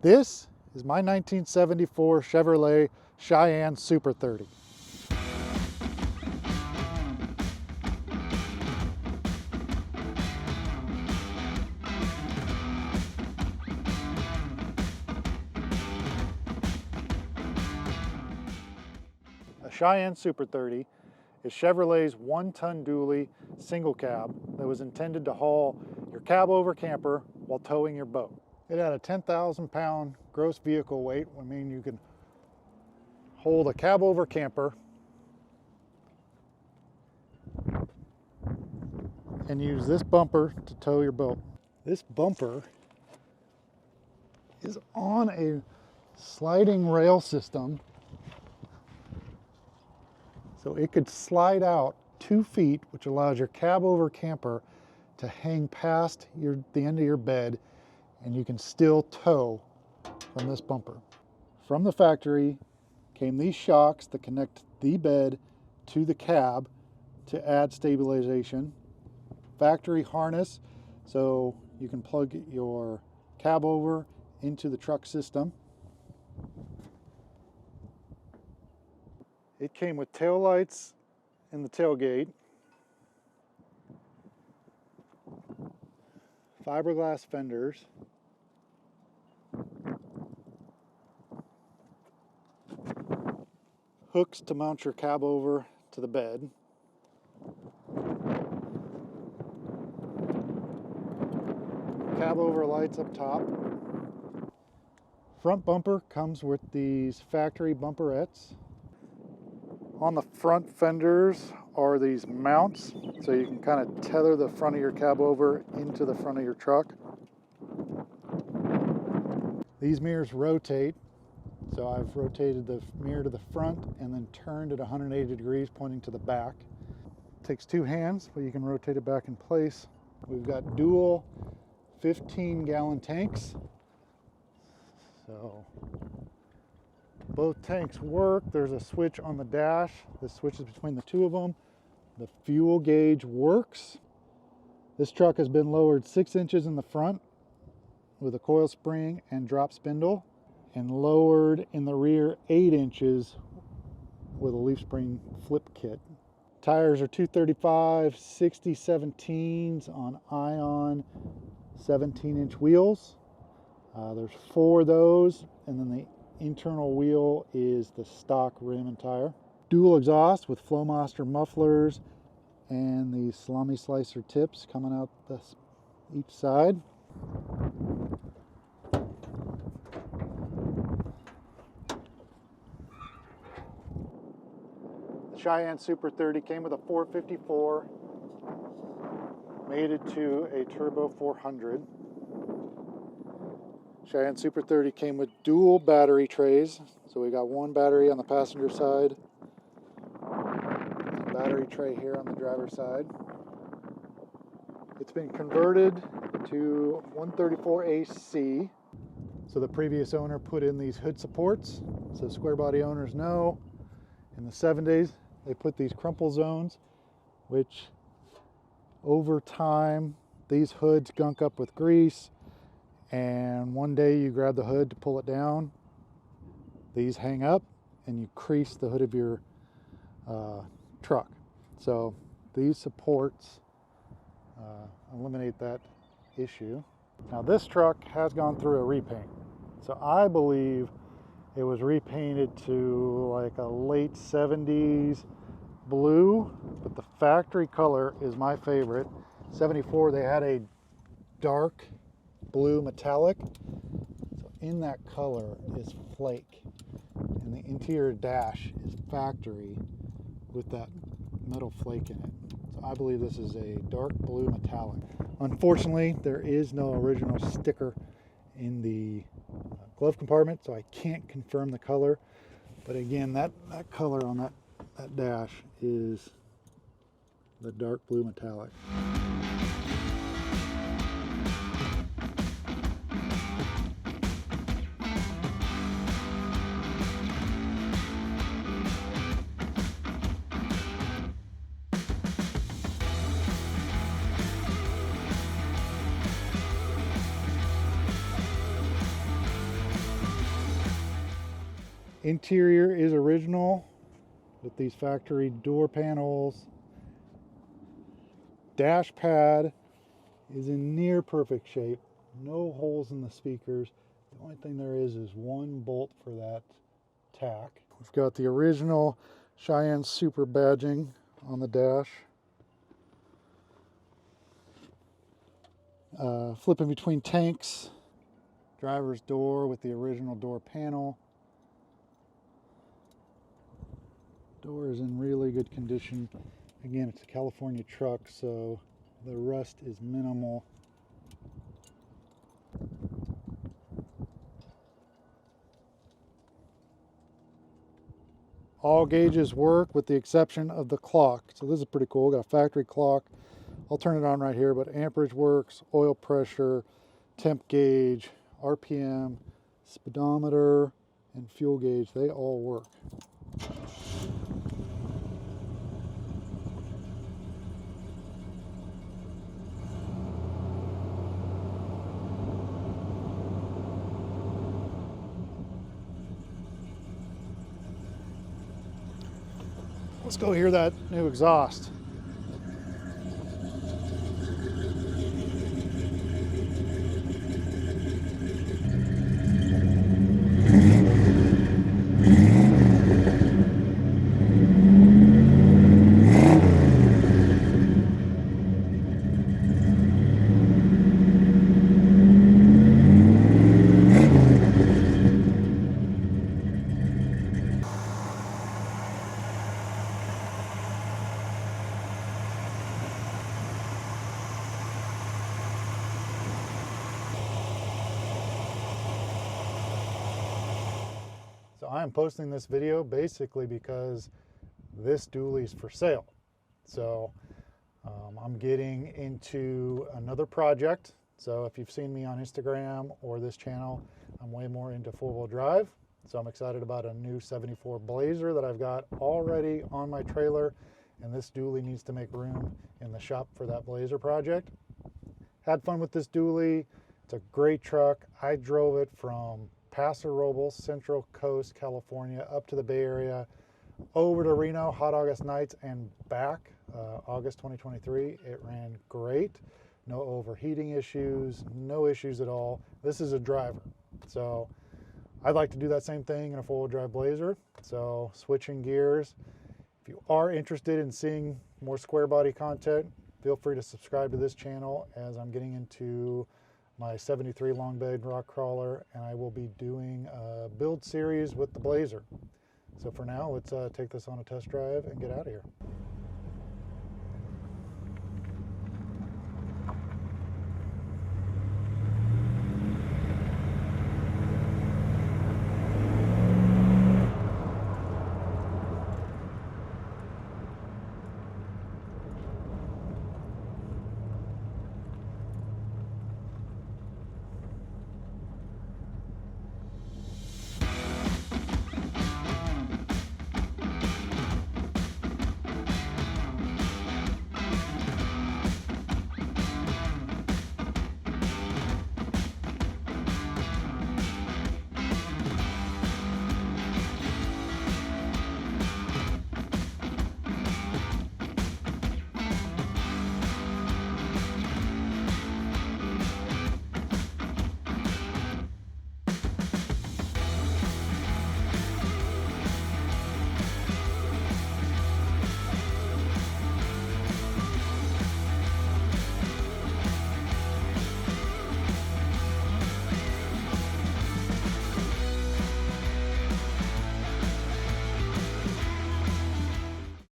This is my 1974 Chevrolet Cheyenne Super 30. A Cheyenne Super 30 is Chevrolet's one-ton dually single cab that was intended to haul your cab over camper while towing your boat. It had a 10,000 pound gross vehicle weight, which means you can hold a cab over camper and use this bumper to tow your boat. This bumper is on a sliding rail system, so it could slide out 2 feet, which allows your cab over camper to hang past the end of your bed, and you can still tow from this bumper. From the factory came these shocks that connect the bed to the cab to add stabilization. Factory harness, so you can plug your cab over into the truck system. It came with tail lights in the tailgate, fiberglass fenders, hooks to mount your cab over to the bed, cab over lights up top. Front bumper comes with these factory bumperettes. On the front fenders are these mounts, so you can kind of tether the front of your cab over into the front of your truck. These mirrors rotate, so I've rotated the mirror to the front and then turned it 180 degrees pointing to the back. It takes 2 hands, but you can rotate it back in place. We've got dual 15-gallon tanks, so both tanks work. There's a switch on the dash that switches between the two of them. The fuel gauge works. This truck has been lowered 6 inches in the front with a coil spring and drop spindle, and lowered in the rear 8 inches with a leaf spring flip kit. Tires are 235 60/17s on Ion 17-inch wheels. There's 4 of those, and then the internal wheel is the stock rim and tire. Dual exhaust with Flowmaster mufflers and the salami slicer tips coming out each side. The Cheyenne Super 30 came with a 454, mated to a turbo 400. Cheyenne Super 30 came with dual battery trays, so we got 1 battery on the passenger side, and a battery tray here on the driver's side. It's been converted to 134 AC, so the previous owner put in these hood supports, so Squarebody owners know in the 70s they put these crumple zones, which over time these hoods gunk up with grease, and one day you grab the hood to pull it down, these hang up and you crease the hood of your truck. So these supports eliminate that issue. Now this truck has gone through a repaint, so I believe it was repainted to like a late 70s blue, but the factory color is my favorite. 74 they had a dark blue metallic, so in that color is flake, and the interior dash is factory with that metal flake in it. So I believe this is a dark blue metallic. Unfortunately, there is no original sticker in the glove compartment, so I can't confirm the color, but again, that color on that dash is the dark blue metallic. Interior is original with these factory door panels. Dash pad is in near perfect shape. No holes in the speakers. The only thing there is one bolt for that tack. We've got the original Cheyenne Super badging on the dash. Flipping between tanks. Driver's door with the original door panel. Door is in really good condition. Again, it's a California truck, so the rust is minimal. All gauges work with the exception of the clock. So this is pretty cool. Got a factory clock. I'll turn it on right here, but amperage works, oil pressure, temp gauge, RPM, speedometer, and fuel gauge, they all work. Let's go hear that new exhaust. So I'm posting this video basically because this dually's for sale. So I'm getting into another project. So if you've seen me on Instagram or this channel, I'm way more into four-wheel drive. So I'm excited about a new 74 Blazer that I've got already on my trailer, and this dually needs to make room in the shop for that Blazer project. Had fun with this dually. It's a great truck. I drove it from Paso Robles, Central Coast, California, up to the Bay Area, over to Reno, hot August nights, and back, August 2023. It ran great. No overheating issues, no issues at all. This is a driver. So I'd like to do that same thing in a four-wheel drive Blazer. So switching gears. If you are interested in seeing more Squarebody content, feel free to subscribe to this channel as I'm getting into my 73 long bed rock crawler, and I will be doing a build series with the Blazer. So for now, let's take this on a test drive and get out of here.